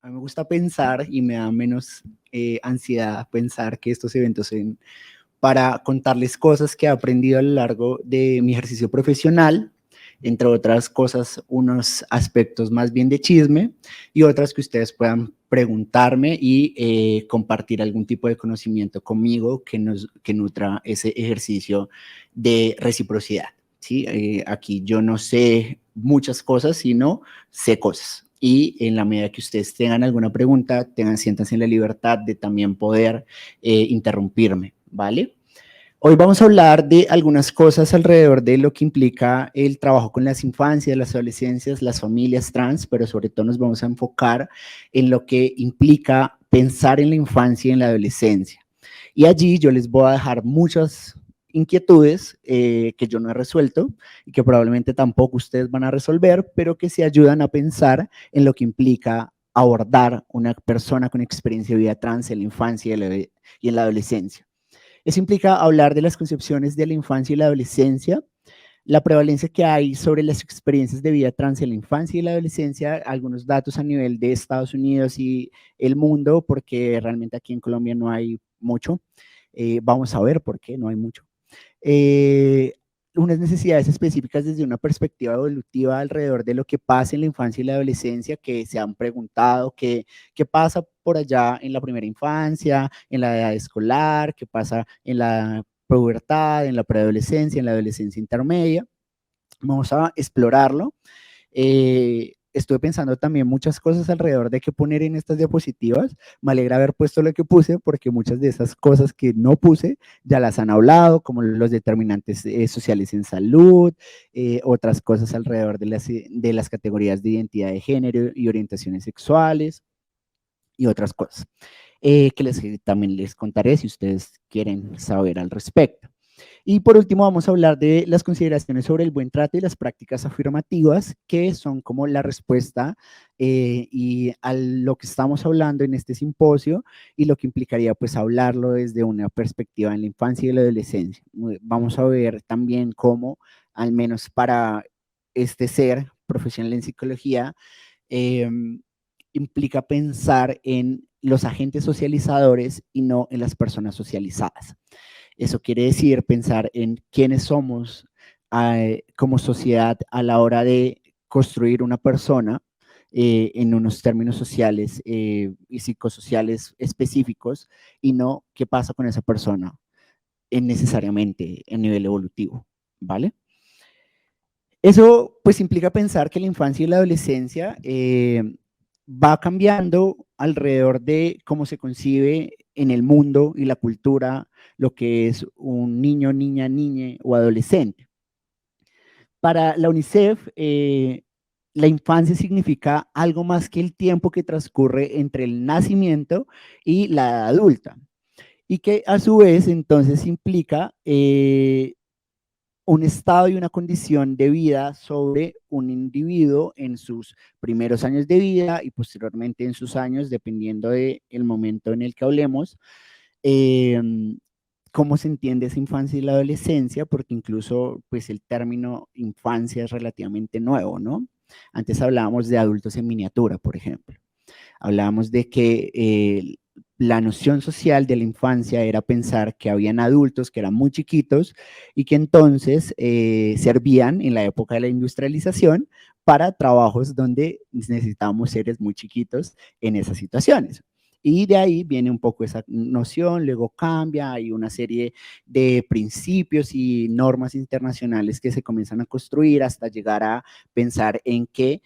A mí me gusta pensar y me da menos ansiedad pensar que estos eventos son para contarles cosas que he aprendido a lo largo de mi ejercicio profesional, entre otras cosas, unos aspectos más bien de chisme y otras que ustedes puedan preguntarme y compartir algún tipo de conocimiento conmigo que nutra ese ejercicio de reciprocidad. ¿Sí? Aquí yo no sé muchas cosas, sino sé cosas. Y en la medida que ustedes tengan alguna pregunta, siéntanse en la libertad de también poder interrumpirme, ¿vale? Hoy vamos a hablar de algunas cosas alrededor de lo que implica el trabajo con las infancias, las adolescencias, las familias trans, pero sobre todo nos vamos a enfocar en lo que implica pensar en la infancia y en la adolescencia. Y allí yo les voy a dejar muchas inquietudes que yo no he resuelto y que probablemente tampoco ustedes van a resolver, pero que se ayudan a pensar en lo que implica abordar una persona con experiencia de vida trans en la infancia y en la adolescencia. Eso implica hablar de las concepciones de la infancia y la adolescencia, la prevalencia que hay sobre las experiencias de vida trans en la infancia y la adolescencia, algunos datos a nivel de Estados Unidos y el mundo, porque realmente aquí en Colombia no hay mucho. Vamos a ver por qué no hay mucho. Eh, Unas necesidades específicas desde una perspectiva evolutiva alrededor de lo que pasa en la infancia y la adolescencia, que se han preguntado qué pasa por allá en la primera infancia, en la edad escolar, qué pasa en la pubertad, en la preadolescencia, en la adolescencia intermedia. Vamos a explorarlo. Estuve pensando también muchas cosas alrededor de qué poner en estas diapositivas. Me alegra haber puesto lo que puse porque muchas de esas cosas que no puse ya las han hablado, como los determinantes sociales en salud, otras cosas alrededor de las categorías de identidad de género y orientaciones sexuales y otras cosas también les contaré si ustedes quieren saber al respecto. Y por último vamos a hablar de las consideraciones sobre el buen trato y las prácticas afirmativas, que son como la respuesta y a lo que estamos hablando en este simposio y lo que implicaría pues hablarlo desde una perspectiva en la infancia y la adolescencia. Vamos a ver también cómo, al menos para este ser profesional en psicología, eh, implica pensar en los agentes socializadores y no en las personas socializadas. Eso quiere decir pensar en quiénes somos como sociedad a la hora de construir una persona en unos términos sociales y psicosociales específicos y no qué pasa con esa persona necesariamente en nivel evolutivo, ¿vale? Eso pues implica pensar que la infancia y la adolescencia va cambiando alrededor de cómo se concibe en el mundo y la cultura lo que es un niño, niña, niñe o adolescente. Para la UNICEF, la infancia significa algo más que el tiempo que transcurre entre el nacimiento y la edad adulta, y que a su vez entonces implica un estado y una condición de vida sobre un individuo en sus primeros años de vida y posteriormente en sus años, dependiendo del momento en el que hablemos, eh, cómo se entiende esa infancia y la adolescencia, porque incluso pues el término infancia es relativamente nuevo, ¿no? Antes hablábamos de adultos en miniatura, por ejemplo. Hablábamos de que la noción social de la infancia era pensar que habían adultos que eran muy chiquitos y que entonces servían en la época de la industrialización para trabajos donde necesitábamos seres muy chiquitos en esas situaciones. Y de ahí viene un poco esa noción, luego cambia, hay una serie de principios y normas internacionales que se comienzan a construir hasta llegar a pensar en que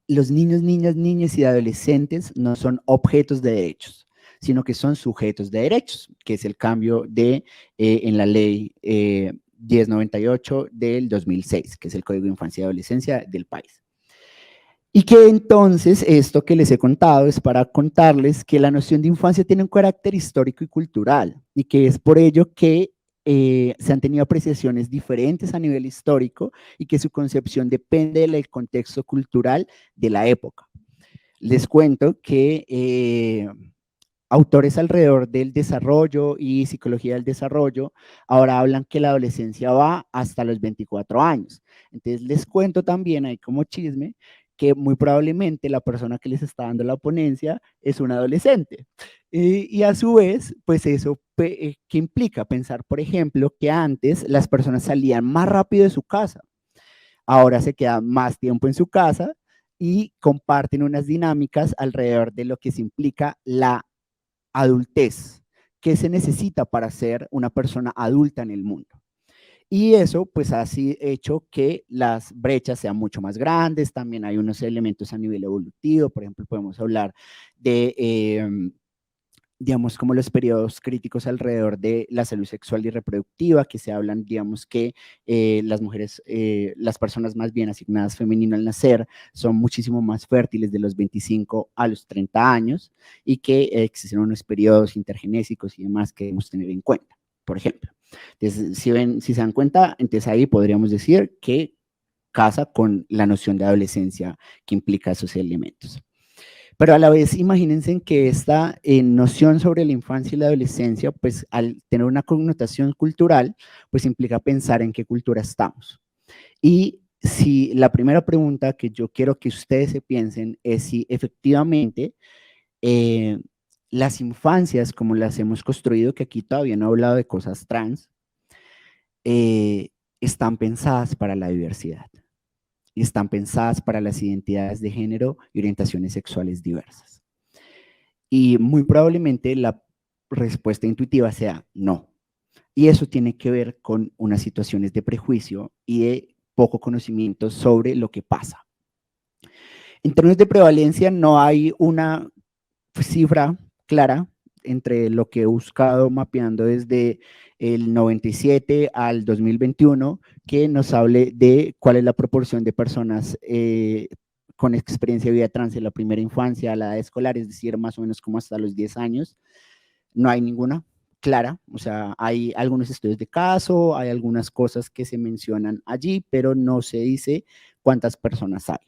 los niños, niñas, niñas y adolescentes no son objetos de derechos, sino que son sujetos de derechos, que es el cambio en la ley 1098 del 2006, que es el Código de Infancia y Adolescencia del país. Y que entonces esto que les he contado es para contarles que la noción de infancia tiene un carácter histórico y cultural, y que es por ello que se han tenido apreciaciones diferentes a nivel histórico y que su concepción depende del contexto cultural de la época. Les cuento que autores alrededor del desarrollo y psicología del desarrollo ahora hablan que la adolescencia va hasta los 24 años. Entonces les cuento también, ahí como chisme, que muy probablemente la persona que les está dando la ponencia es un adolescente. Y a su vez, pues eso, ¿qué implica? Pensar, por ejemplo, que antes las personas salían más rápido de su casa, ahora se quedan más tiempo en su casa y comparten unas dinámicas alrededor de lo que se implica la adultez, qué se necesita para ser una persona adulta en el mundo. Y eso pues ha hecho que las brechas sean mucho más grandes. También hay unos elementos a nivel evolutivo, por ejemplo, podemos hablar de digamos, como los periodos críticos alrededor de la salud sexual y reproductiva, que se hablan, digamos, que las mujeres, las personas más bien asignadas femenino al nacer, son muchísimo más fértiles de los 25 a los 30 años y que existen unos periodos intergenésicos y demás que debemos tener en cuenta, por ejemplo. Entonces, si se dan cuenta, entonces ahí podríamos decir que casa con la noción de adolescencia que implica esos elementos. Pero a la vez, imagínense que esta noción sobre la infancia y la adolescencia, pues al tener una connotación cultural, pues implica pensar en qué cultura estamos. Y si la primera pregunta que yo quiero que ustedes se piensen es si efectivamente las infancias como las hemos construido, que aquí todavía no he hablado de cosas trans, están pensadas para la diversidad y están pensadas para las identidades de género y orientaciones sexuales diversas. Y muy probablemente la respuesta intuitiva sea no. Y eso tiene que ver con unas situaciones de prejuicio y de poco conocimiento sobre lo que pasa. En términos de prevalencia, no hay una cifra clara entre lo que he buscado mapeando desde el 97 al 2021 que nos hable de cuál es la proporción de personas con experiencia de vida trans en la primera infancia, a la edad escolar, es decir, más o menos como hasta los 10 años. No hay ninguna clara, o sea, hay algunos estudios de caso, hay algunas cosas que se mencionan allí, pero no se dice cuántas personas hay.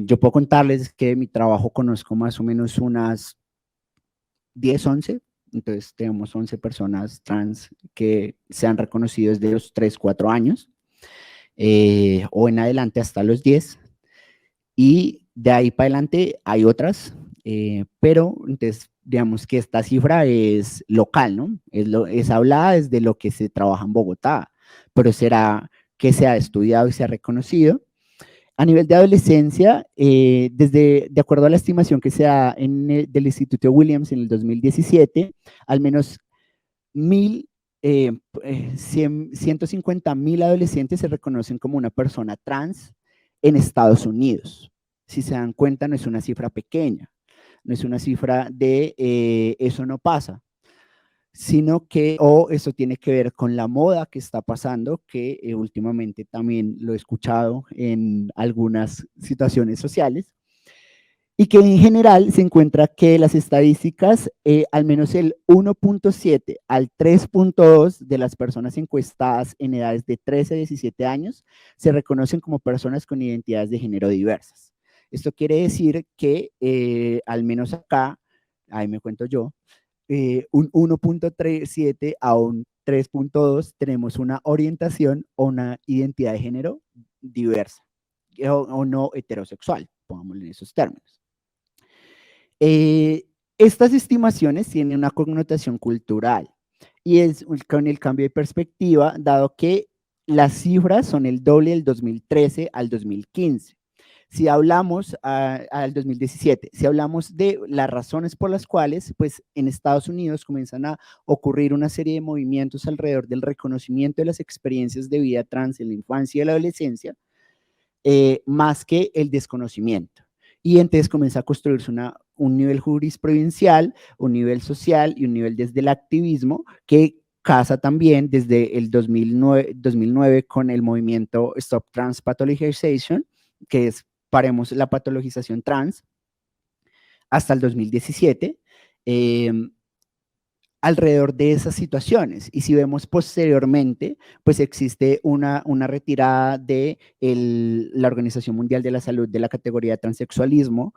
Yo puedo contarles que en mi trabajo conozco más o menos unas 10, 11, entonces tenemos 11 personas trans que se han reconocido desde los 3, 4 años, o en adelante hasta los 10, y de ahí para adelante hay otras, pero entonces digamos que esta cifra es local, ¿no? Es hablada desde lo que se trabaja en Bogotá, pero será que se ha estudiado y se ha reconocido. A nivel de adolescencia, de acuerdo a la estimación que se da del Instituto Williams en el 2017, al menos 150,000 adolescentes se reconocen como una persona trans en Estados Unidos. Si se dan cuenta, no es una cifra pequeña, no es una cifra de eso no pasa, sino que, o eso tiene que ver con la moda que está pasando, que últimamente también lo he escuchado en algunas situaciones sociales, y que en general se encuentra que las estadísticas, al menos el 1.7 al 3.2 de las personas encuestadas en edades de 13 a 17 años se reconocen como personas con identidades de género diversas. Esto quiere decir que, al menos acá, ahí me cuento yo, un 1.37 a un 3.2 tenemos una orientación o una identidad de género diversa o no heterosexual, pongámoslo en esos términos. Estas estimaciones tienen una connotación cultural y es con el cambio de perspectiva, dado que las cifras son el doble del 2013 al 2015. Si hablamos al 2017, si hablamos de las razones por las cuales, pues en Estados Unidos comienzan a ocurrir una serie de movimientos alrededor del reconocimiento de las experiencias de vida trans en la infancia y la adolescencia, más que el desconocimiento. Y entonces comienza a construirse un nivel jurisprudencial, un nivel social y un nivel desde el activismo que casa también desde el 2009 con el movimiento Stop Trans Pathologization, que es paremos la patologización trans, hasta el 2017, alrededor de esas situaciones. Y si vemos posteriormente, pues existe una retirada de la Organización Mundial de la Salud de la categoría de transexualismo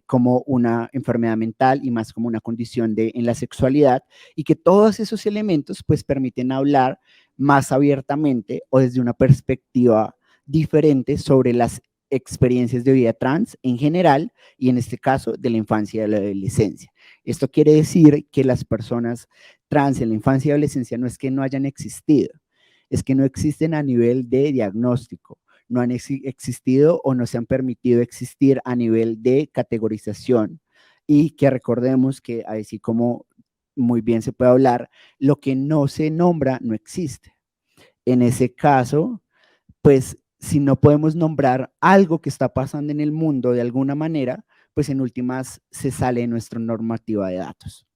como una enfermedad mental y más como una condición en la sexualidad, y que todos esos elementos pues permiten hablar más abiertamente o desde una perspectiva diferente sobre las experiencias de vida trans en general y en este caso de la infancia y de la adolescencia. Esto quiere decir que las personas trans en la infancia y adolescencia no es que no hayan existido, es que no existen a nivel de diagnóstico, no han existido o no se han permitido existir a nivel de categorización y que recordemos que así como muy bien se puede hablar, lo que no se nombra no existe. En ese caso, pues si no podemos nombrar algo que está pasando en el mundo de alguna manera, pues en últimas se sale de nuestra normativa de datos.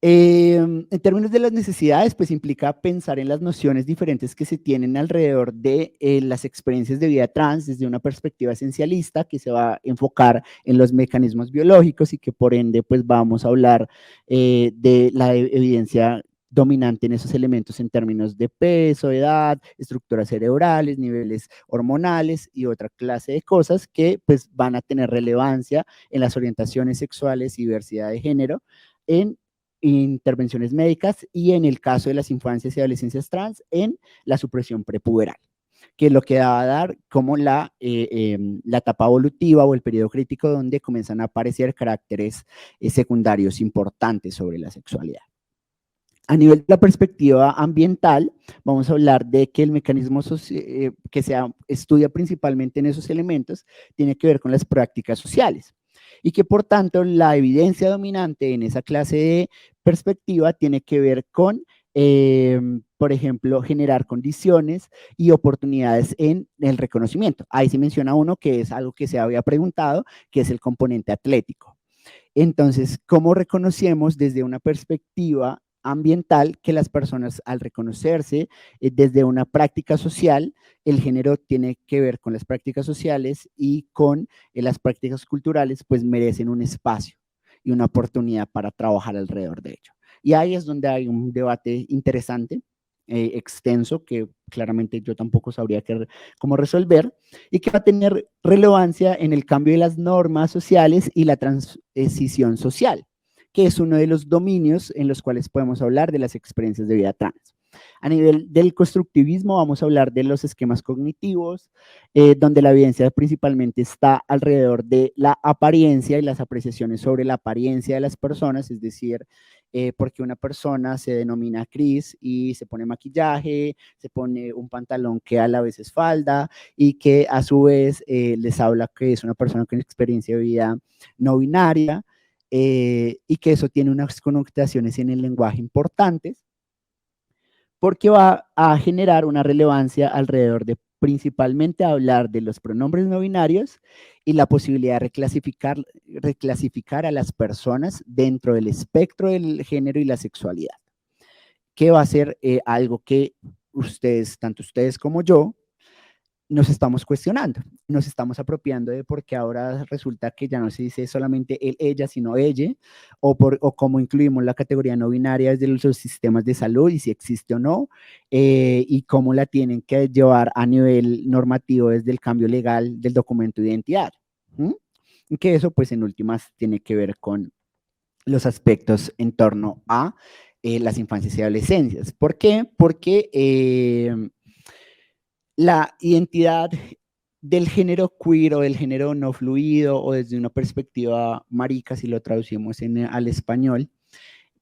En términos de las necesidades, pues implica pensar en las nociones diferentes que se tienen alrededor de las experiencias de vida trans desde una perspectiva esencialista que se va a enfocar en los mecanismos biológicos y que por ende pues vamos a hablar de la evidencia dominante en esos elementos en términos de peso, edad, estructuras cerebrales, niveles hormonales y otra clase de cosas que pues van a tener relevancia en las orientaciones sexuales y diversidad de género en intervenciones médicas y en el caso de las infancias y adolescencias trans en la supresión prepuberal, que es lo que va a dar como la etapa evolutiva o el periodo crítico donde comienzan a aparecer caracteres secundarios importantes sobre la sexualidad. A nivel de la perspectiva ambiental, vamos a hablar de que el mecanismo que se estudia principalmente en esos elementos tiene que ver con las prácticas sociales y que por tanto la evidencia dominante en esa clase de perspectiva tiene que ver con, por ejemplo, generar condiciones y oportunidades en el reconocimiento. Ahí se menciona uno que es algo que se había preguntado, que es el componente atlético. Entonces, ¿cómo reconocemos desde una perspectiva ambiental que las personas al reconocerse desde una práctica social, el género tiene que ver con las prácticas sociales y con las prácticas culturales, pues merecen un espacio y una oportunidad para trabajar alrededor de ello? Y ahí es donde hay un debate interesante, extenso, que claramente yo tampoco sabría cómo resolver, y que va a tener relevancia en el cambio de las normas sociales y la transición social, que es uno de los dominios en los cuales podemos hablar de las experiencias de vida trans. A nivel del constructivismo vamos a hablar de los esquemas cognitivos, donde la evidencia principalmente está alrededor de la apariencia y las apreciaciones sobre la apariencia de las personas, es decir, porque una persona se denomina Cris y se pone maquillaje, se pone un pantalón que a la vez es falda y que a su vez les habla que es una persona con experiencia de vida no binaria, y que eso tiene unas connotaciones en el lenguaje importantes, porque va a generar una relevancia alrededor de principalmente hablar de los pronombres no binarios y la posibilidad de reclasificar a las personas dentro del espectro del género y la sexualidad, que va a ser algo que ustedes, tanto ustedes como yo, nos estamos cuestionando, nos estamos apropiando de porque ahora resulta que ya no se dice solamente él, ella, sino ella, o cómo incluimos la categoría no binaria desde los sistemas de salud y si existe o no, y cómo la tienen que llevar a nivel normativo desde el cambio legal del documento de identidad. Y que eso pues en últimas tiene que ver con los aspectos en torno a las infancias y adolescencias. ¿Por qué? Porque la identidad del género queer o del género no fluido o desde una perspectiva marica, si lo traducimos al español,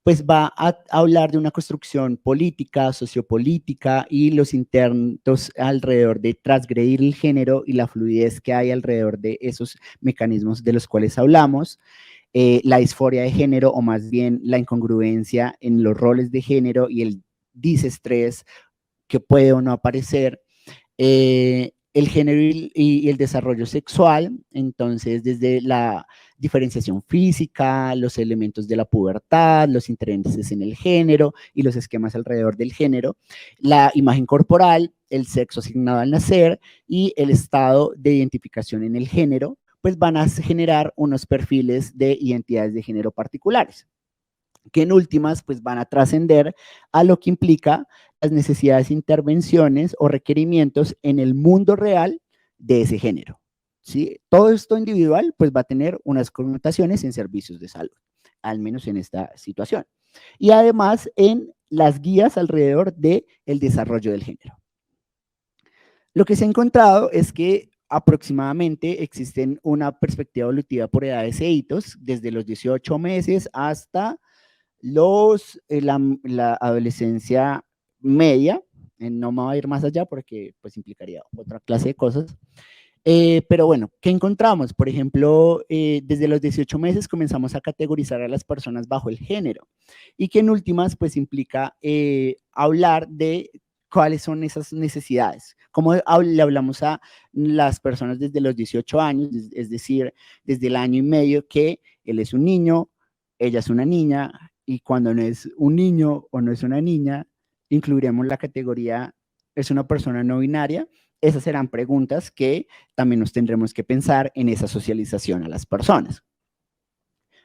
pues va a hablar de una construcción política, sociopolítica y los intentos alrededor de transgredir el género y la fluidez que hay alrededor de esos mecanismos de los cuales hablamos, la disforia de género o más bien la incongruencia en los roles de género y el disestrés que puede o no aparecer, el género y el desarrollo sexual, entonces desde la diferenciación física, los elementos de la pubertad, los intereses en el género y los esquemas alrededor del género, la imagen corporal, el sexo asignado al nacer y el estado de identificación en el género, pues van a generar unos perfiles de identidades de género particulares, que en últimas pues van a trascender a lo que implica las necesidades, intervenciones o requerimientos en el mundo real de ese género. ¿Sí? Todo esto individual pues va a tener unas connotaciones en servicios de salud, al menos en esta situación. Y además en las guías alrededor del desarrollo del género. Lo que se ha encontrado es que aproximadamente existen una perspectiva evolutiva por edades e hitos, desde los 18 meses hasta la adolescencia media. No me voy a ir más allá porque pues implicaría otra clase de cosas. Pero bueno, ¿qué encontramos? Por ejemplo, desde los 18 meses comenzamos a categorizar a las personas bajo el género y que en últimas pues implica hablar de cuáles son esas necesidades. ¿Cómo le hablamos a las personas desde los 18 años? Es decir, desde el año y medio que él es un niño, ella es una niña, y cuando no es un niño o no es una niña, incluiremos la categoría es una persona no binaria. Esas serán preguntas que también nos tendremos que pensar en esa socialización a las personas.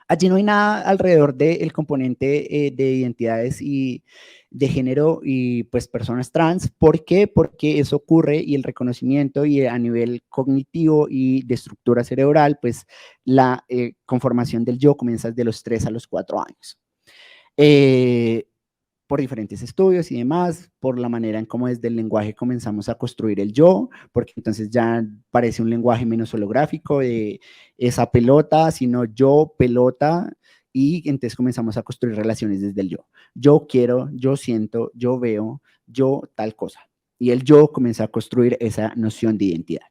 Allí no hay nada alrededor del componente de identidades y de género y pues personas trans. ¿Por qué? Porque eso ocurre y el reconocimiento y a nivel cognitivo y de estructura cerebral, pues la conformación del yo comienza desde los 3 a los 4 años. Por diferentes estudios y demás, por la manera en cómo desde el lenguaje comenzamos a construir el yo, porque entonces ya parece un lenguaje menos holográfico de esa pelota, sino yo, pelota, y entonces comenzamos a construir relaciones desde el yo. Yo quiero, yo siento, yo veo, yo tal cosa. Y el yo comienza a construir esa noción de identidad.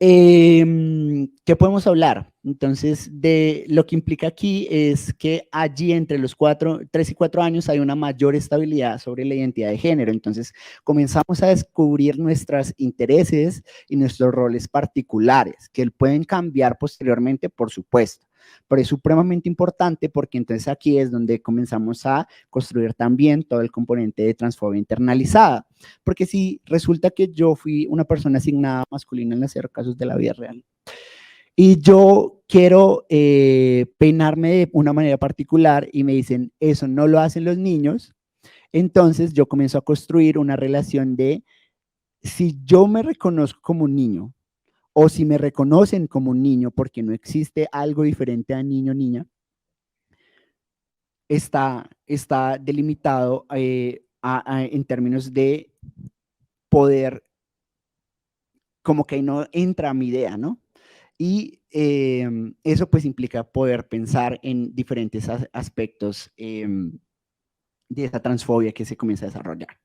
¿Qué podemos hablar? Entonces, de lo que implica aquí es que allí entre los 3 y 4 años hay una mayor estabilidad sobre la identidad de género. Entonces, comenzamos a descubrir nuestros intereses y nuestros roles particulares, que pueden cambiar posteriormente, por supuesto. Pero es supremamente importante porque entonces aquí es donde comenzamos a construir también todo el componente de transfobia internalizada. Porque si resulta que yo fui una persona asignada masculina en hacer casos de la vida real y yo quiero peinarme de una manera particular y me dicen, eso no lo hacen los niños, entonces yo comienzo a construir una relación de si yo me reconozco como un niño o si me reconocen como un niño porque no existe algo diferente a niño o niña, está delimitado en términos de poder, como que no entra mi idea, ¿no? Y eso pues implica poder pensar en diferentes aspectos de esa transfobia que se comienza a desarrollar.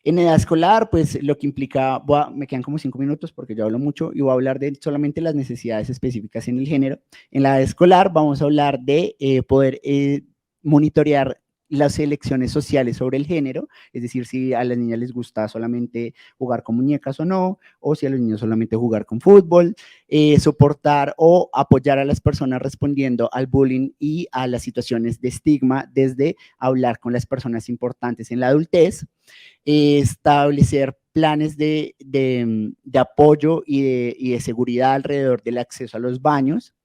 En edad escolar, pues lo que implica, me quedan como 5 minutos porque yo hablo mucho y voy a hablar de solamente las necesidades específicas en el género. En la edad escolar vamos a hablar de poder monitorear las elecciones sociales sobre el género, es decir, si a las niñas les gusta solamente jugar con muñecas o no, o si a los niños solamente jugar con fútbol, soportar o apoyar a las personas respondiendo al bullying y a las situaciones de estigma desde hablar con las personas importantes en la adultez, establecer planes de apoyo y de seguridad alrededor del acceso a los baños,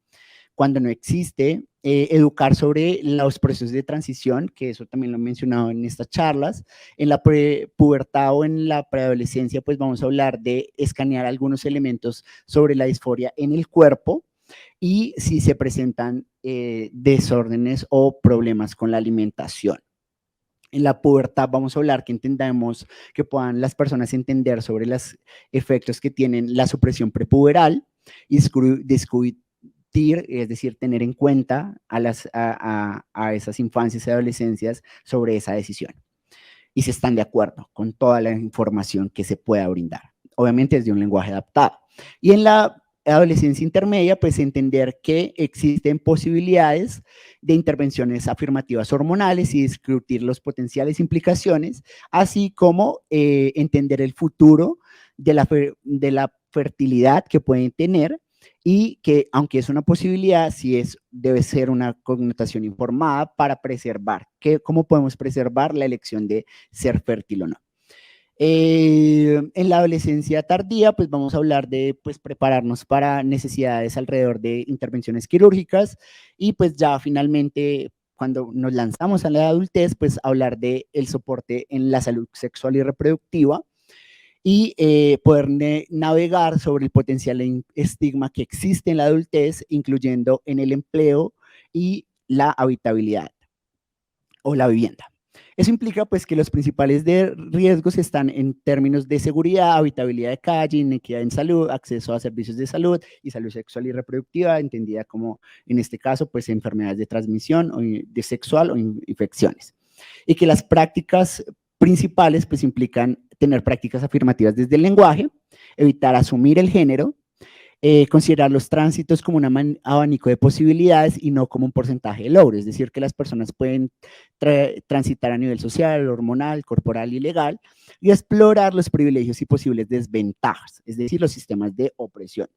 cuando no existe, educar sobre los procesos de transición, que eso también lo he mencionado en estas charlas. En la pubertad o en la preadolescencia, pues vamos a hablar de escanear algunos elementos sobre la disforia en el cuerpo y si se presentan desórdenes o problemas con la alimentación. En la pubertad vamos a hablar que entendamos, que puedan las personas entender sobre los efectos que tienen la supresión prepuberal y discutir, es decir, tener en cuenta a esas infancias y adolescencias sobre esa decisión. Y si están de acuerdo con toda la información que se pueda brindar. Obviamente es de un lenguaje adaptado. Y en la adolescencia intermedia, pues entender que existen posibilidades de intervenciones afirmativas hormonales y discutir las potenciales implicaciones, así como entender el futuro de la fertilidad que pueden tener y que, aunque es una posibilidad, sí debe ser una connotación informada para preservar. ¿Cómo podemos preservar la elección de ser fértil o no? En la adolescencia tardía, pues vamos a hablar de pues, prepararnos para necesidades alrededor de intervenciones quirúrgicas y pues ya finalmente cuando nos lanzamos a la adultez, pues hablar de el soporte en la salud sexual y reproductiva y poder navegar sobre el potencial estigma que existe en la adultez, incluyendo en el empleo y la habitabilidad o la vivienda. Eso implica pues que los principales riesgos están en términos de seguridad, habitabilidad de calle, inequidad en salud, acceso a servicios de salud y salud sexual y reproductiva, entendida como en este caso pues enfermedades de transmisión o de sexual o infecciones. Y que las prácticas principales pues implican tener prácticas afirmativas desde el lenguaje, evitar asumir el género, considerar los tránsitos como un abanico de posibilidades y no como un porcentaje de logro, es decir, que las personas pueden transitar a nivel social, hormonal, corporal y legal y explorar los privilegios y posibles desventajas, es decir, los sistemas de opresión,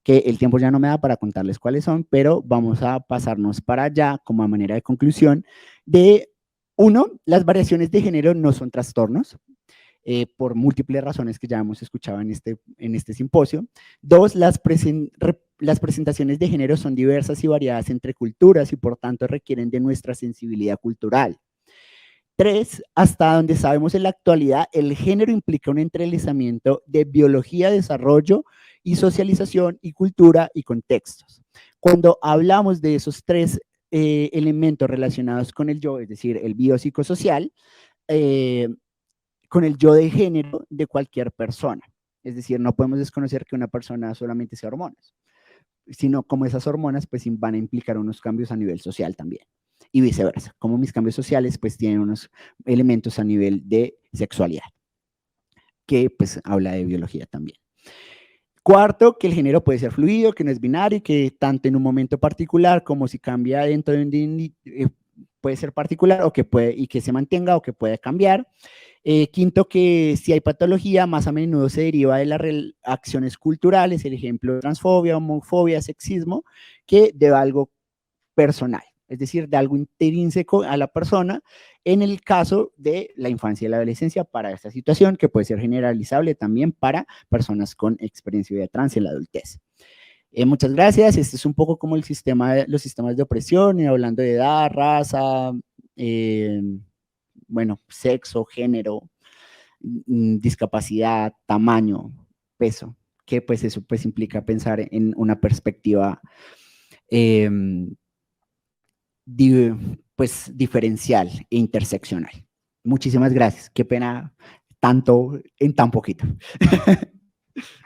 que el tiempo ya no me da para contarles cuáles son, pero vamos a pasarnos para allá como a manera de conclusión de, uno, las variaciones de género no son trastornos, por múltiples razones que ya hemos escuchado en este simposio. Dos, las presentaciones de género son diversas y variadas entre culturas y por tanto requieren de nuestra sensibilidad cultural. Tres, hasta donde sabemos en la actualidad, el género implica un entrelazamiento de biología, desarrollo y socialización y cultura y contextos. Cuando hablamos de esos tres elementos relacionados con el yo, es decir, el biopsicosocial, con el yo de género de cualquier persona. Es decir, no podemos desconocer que una persona solamente sea hormonas, sino como esas hormonas pues van a implicar unos cambios a nivel social también. Y viceversa, como mis cambios sociales pues tienen unos elementos a nivel de sexualidad, que pues habla de biología también. Cuarto, que el género puede ser fluido, que no es binario, que tanto en un momento particular como si cambia dentro de un puede ser particular o que puede y que se mantenga o que puede cambiar. Quinto, que si hay patología, más a menudo se deriva de las acciones culturales, el ejemplo, transfobia, homofobia, sexismo, que de algo personal, es decir, de algo intrínseco a la persona, en el caso de la infancia y la adolescencia para esta situación, que puede ser generalizable también para personas con experiencia de trans en la adultez. Muchas gracias. Este es un poco como los sistemas de opresión, hablando de edad, raza, bueno, sexo, género, discapacidad, tamaño, peso, que pues eso pues implica pensar en una perspectiva pues diferencial e interseccional. Muchísimas gracias. Qué pena tanto en tan poquito.